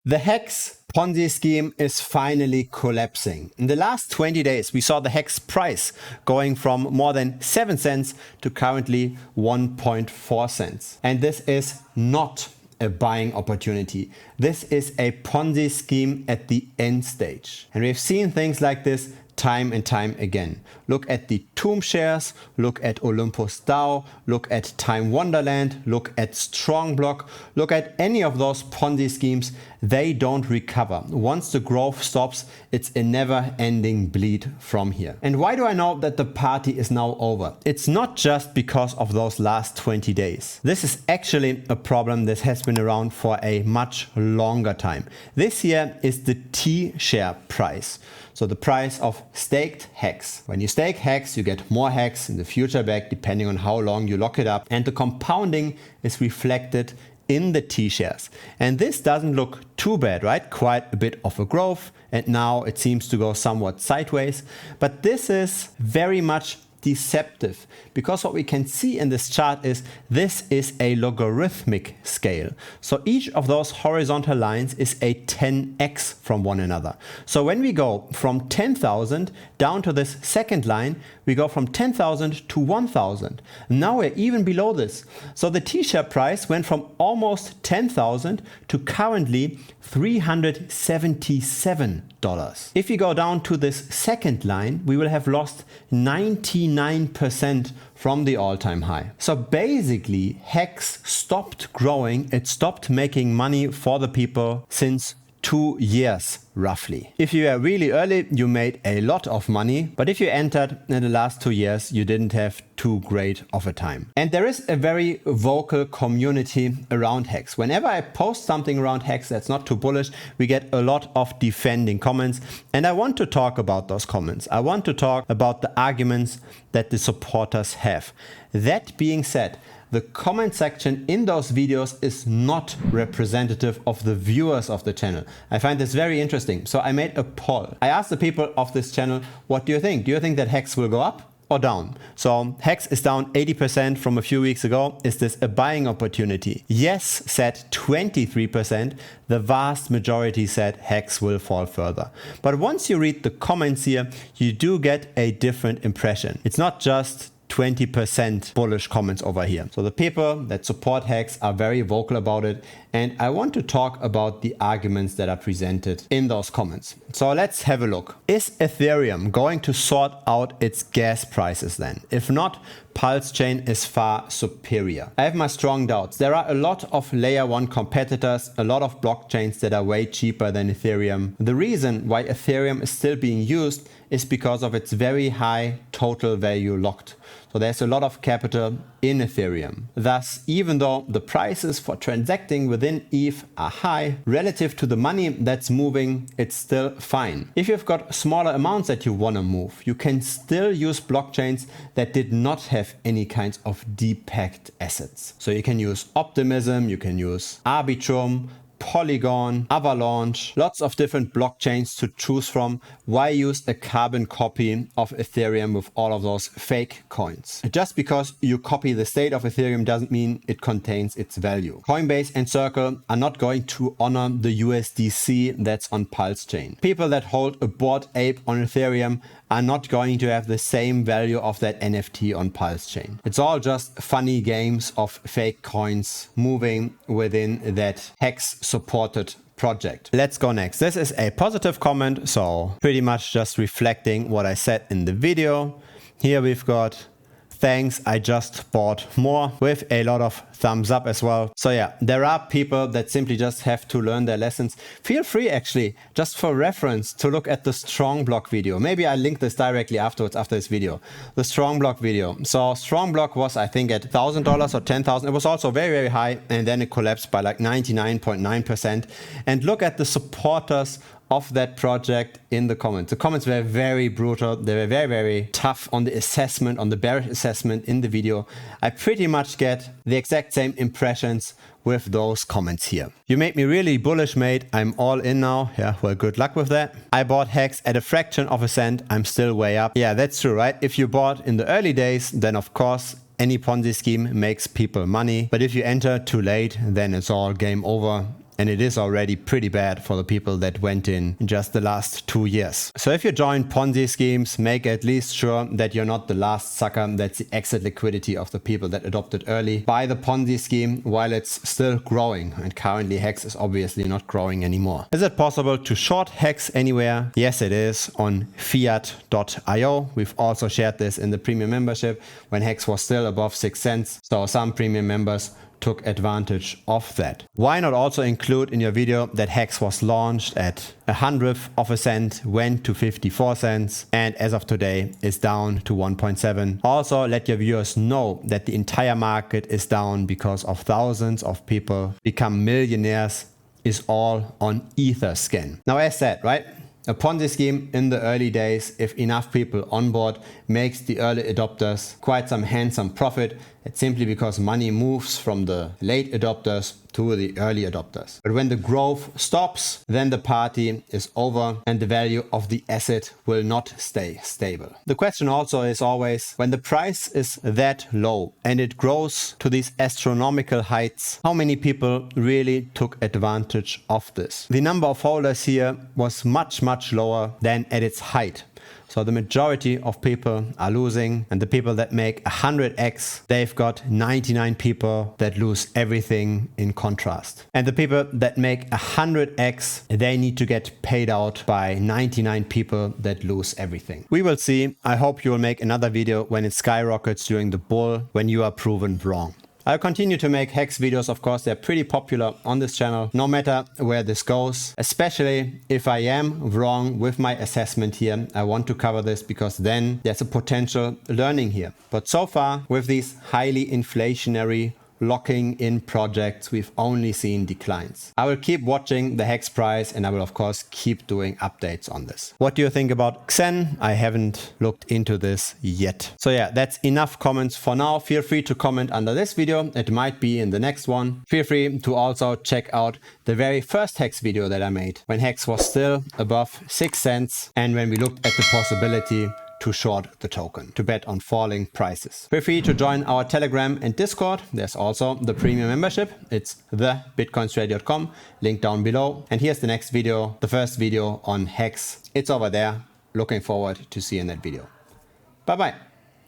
The Hex Ponzi scheme is finally collapsing. In the last 20 days, we saw the Hex price going from more than 7 cents to currently 1.4 cents. And this is not a buying opportunity. This is a Ponzi scheme at the end stage. And we've seen things like this time and time again. Look at the Tomb shares, look at Olympus DAO, look at Time Wonderland, look at Strongblock, look at any of those Ponzi schemes. They don't recover. Once the growth stops, it's a never-ending bleed from here. And why do I know that the party is now over? It's not just because of those last 20 days. This is actually a problem that has been around for a much longer time. This here is the T share price. So the price of staked Hex. When you stake Hex, you get more Hex in the future back depending on how long you lock it up. And the compounding is reflected in the T shares. And this doesn't look too bad, right? Quite a bit of a growth. And now it seems to go somewhat sideways. But this is very much deceptive, because what we can see in this chart is this is a logarithmic scale. So each of those horizontal lines is a 10x from one another. So when we go from 10,000 down to this second line, we go from 10,000 to 1,000. Now we're even below this. So the T-share price went from almost 10,000 to currently $377. If you go down to this second line, we will have lost 99% from the all-time high. So basically, Hex stopped growing. It stopped making money for the people since 2 years, roughly. If you were really early, you made a lot of money, but if you entered in the last 2 years, you didn't have too great of a time. And there is a very vocal community around Hex. Whenever I post something around Hex that's not too bullish, we get a lot of defending comments, and I want to talk about those comments. I want to talk about the arguments that the supporters have. That being said, the comment section in those videos is not representative of the viewers of the channel. I find this very interesting. So I made a poll. I asked the people of this channel, what do you think? Do you think that Hex will go up or down? So Hex is down 80% from a few weeks ago. Is this a buying opportunity? Yes said 23%. The vast majority said Hex will fall further. But once you read the comments here, you do get a different impression. It's not just 20% bullish comments over here. So the people that support Hex are very vocal about it, and I want to talk about the arguments that are presented in those comments. So let's have a look. Is Ethereum going to sort out its gas prices then? If not, PulseChain is far superior. I have my strong doubts. There are a lot of layer 1 competitors, a lot of blockchains that are way cheaper than Ethereum. The reason why Ethereum is still being used is because of its very high total value locked. So there's a lot of capital in Ethereum. Thus, even though the prices for transacting within ETH are high, relative to the money that's moving, it's still fine. If you've got smaller amounts that you want to move, you can still use blockchains that did not have any kinds of deep-packed assets. So you can use Optimism, you can use Arbitrum, Polygon, Avalanche, lots of different blockchains to choose from. Why use a carbon copy of Ethereum with all of those fake coins? Just because you copy the state of Ethereum doesn't mean it contains its value. Coinbase and Circle are not going to honor the USDC that's on PulseChain. People that hold a Bored Ape on Ethereum are not going to have the same value of that NFT on PulseChain. It's all just funny games of fake coins moving within that Hex supported project. Let's go next. This is a positive comment, so pretty much just reflecting what I said in the video. Here we've got, thanks, I just bought more, with a lot of thumbs up as well. So yeah, there are people that simply just have to learn their lessons. Feel free actually, just for reference, to look at the Strongblock video. Maybe I'll link this directly afterwards after this video. The Strongblock video. So Strongblock was, I think, at $1,000 or 10,000. It was also very, very high, and then it collapsed by like 99.9%. And look at the supporters of that project in the comments. The comments were very brutal. They were very, very tough on the assessment, on the bearish assessment in the video. I pretty much get the exact same impressions with those comments here. You made me really bullish, mate. I'm all in now. Yeah, well, good luck with that. I bought Hex at a fraction of a cent. I'm still way up. Yeah, that's true, right? If you bought in the early days, then of course, any Ponzi scheme makes people money. But if you enter too late, then it's all game over. and it is already pretty bad for the people that went in just the last 2 years. So if you join Ponzi schemes, make at least sure that you're not the last sucker. That's the exit liquidity of the people that adopted early. Buy the Ponzi scheme while it's still growing, and currently Hex is obviously not growing anymore. Is it possible to short Hex anywhere? Yes, it is on fiat.io. We've also shared this in the premium membership when Hex was still above 6 cents. So some premium members took advantage of that. Why not also include in your video that Hex was launched at 1/100th of a cent, went to 54 cents, and as of today is down to 1.7. Also let your viewers know that the entire market is down because of thousands of people become millionaires is all on Ether skin. Now as said, right? A Ponzi scheme in the early days, if enough people on board, makes the early adopters quite some handsome profit. It's simply because money moves from the late adopters to the early adopters. But when the growth stops, then the party is over and the value of the asset will not stay stable. The question also is always, when the price is that low and it grows to these astronomical heights, how many people really took advantage of this? The number of holders here was much lower than at its height. So the majority of people are losing, and the people that make 100x, they've got 99 people that lose everything in contrast. And the people that make 100x, they need to get paid out by 99 people that lose everything. We will see. I hope you will make another video when it skyrockets during the bull, when you are proven wrong. I'll continue to make Hex videos, of course. They're pretty popular on this channel, no matter where this goes. Especially if I am wrong with my assessment here, I want to cover this because then there's a potential learning here. But so far, with these highly inflationary locking in projects, we've only seen declines. I will keep watching the Hex price, and I will of course keep doing updates on this. What do you think about Xen? I haven't looked into this yet. So yeah, that's enough comments for now. Feel free to comment under this video. It might be in the next one. Feel free to also check out the very first Hex video that I made when Hex was still above 6 cents and when we looked at the possibility to short the token, to bet on falling prices. Feel free to join our Telegram and Discord. There's also the premium membership. It's thebitcoinstrategy.com, link down below. And here's the next video, the first video on Hex. It's over there. Looking forward to seeing that video. Bye-bye.